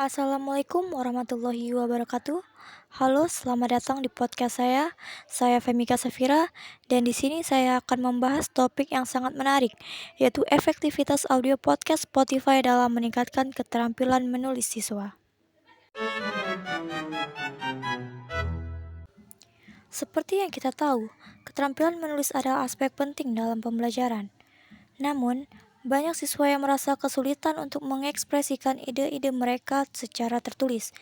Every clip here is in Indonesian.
Assalamualaikum warahmatullahi wabarakatuh. Halo, selamat datang di podcast saya. Saya Femika Safira dan di sini saya akan membahas topik yang sangat menarik, yaitu efektivitas audio podcast Spotify dalam meningkatkan keterampilan menulis siswa. Seperti yang kita tahu, keterampilan menulis adalah aspek penting dalam pembelajaran. Namun, banyak siswa yang merasa kesulitan untuk mengekspresikan ide-ide mereka secara tertulis.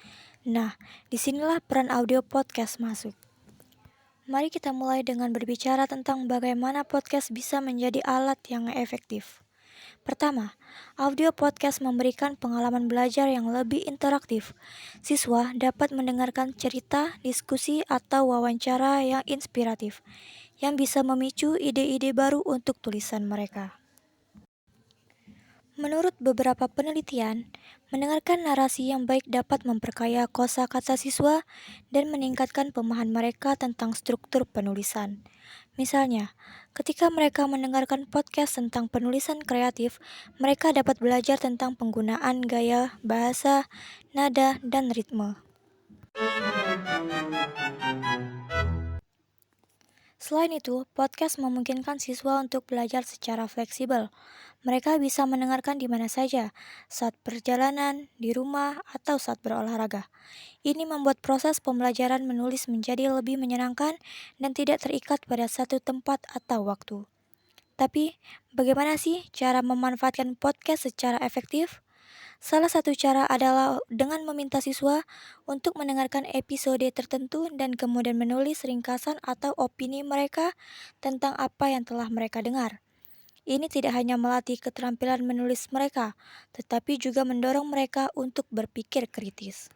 Nah, disinilah peran audio podcast masuk. Mari kita mulai dengan berbicara tentang bagaimana podcast bisa menjadi alat yang efektif. Pertama, audio podcast memberikan pengalaman belajar yang lebih interaktif. Siswa dapat mendengarkan cerita, diskusi, atau wawancara yang inspiratif, yang bisa memicu ide-ide baru untuk tulisan mereka. Menurut beberapa penelitian, mendengarkan narasi yang baik dapat memperkaya kosakata siswa dan meningkatkan pemahaman mereka tentang struktur penulisan. Misalnya, ketika mereka mendengarkan podcast tentang penulisan kreatif, mereka dapat belajar tentang penggunaan gaya, bahasa, nada, dan ritme. Selain itu, podcast memungkinkan siswa untuk belajar secara fleksibel. Mereka bisa mendengarkan di mana saja, saat perjalanan, di rumah, atau saat berolahraga. Ini membuat proses pembelajaran menulis menjadi lebih menyenangkan dan tidak terikat pada satu tempat atau waktu. Tapi, bagaimana sih cara memanfaatkan podcast secara efektif? Salah satu cara adalah dengan meminta siswa untuk mendengarkan episode tertentu dan kemudian menulis ringkasan atau opini mereka tentang apa yang telah mereka dengar. Ini tidak hanya melatih keterampilan menulis mereka, tetapi juga mendorong mereka untuk berpikir kritis.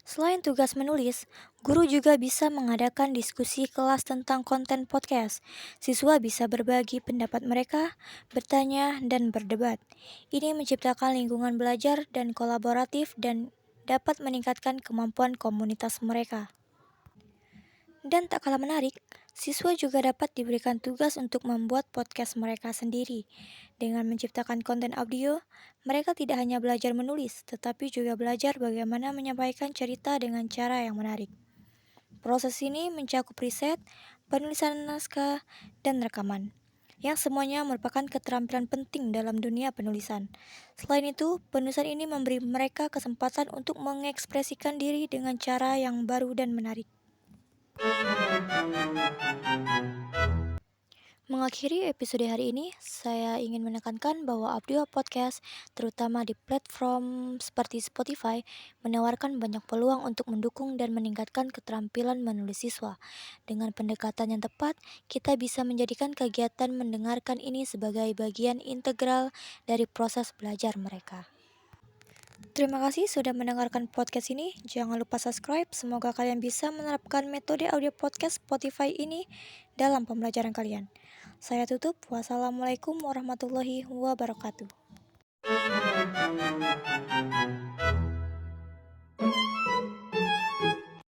Selain tugas menulis, guru juga bisa mengadakan diskusi kelas tentang konten podcast. Siswa bisa berbagi pendapat mereka, bertanya, dan berdebat. Ini menciptakan lingkungan belajar dan kolaboratif dan dapat meningkatkan kemampuan komunitas mereka. Dan tak kalah menarik, siswa juga dapat diberikan tugas untuk membuat podcast mereka sendiri. Dengan menciptakan konten audio, mereka tidak hanya belajar menulis, tetapi juga belajar bagaimana menyampaikan cerita dengan cara yang menarik. Proses ini mencakup riset, penulisan naskah, dan rekaman, yang semuanya merupakan keterampilan penting dalam dunia penulisan. Selain itu, penulisan ini memberi mereka kesempatan untuk mengekspresikan diri dengan cara yang baru dan menarik. Mengakhiri episode hari ini, saya ingin menekankan bahwa audio podcast, terutama di platform seperti Spotify, menawarkan banyak peluang untuk mendukung dan meningkatkan keterampilan menulis siswa. Dengan pendekatan yang tepat, kita bisa menjadikan kegiatan mendengarkan ini sebagai bagian integral dari proses belajar mereka. Terima kasih sudah mendengarkan podcast ini. Jangan lupa subscribe. Semoga kalian bisa menerapkan metode audio podcast Spotify ini dalam pembelajaran kalian. Saya tutup. Wassalamualaikum warahmatullahi wabarakatuh.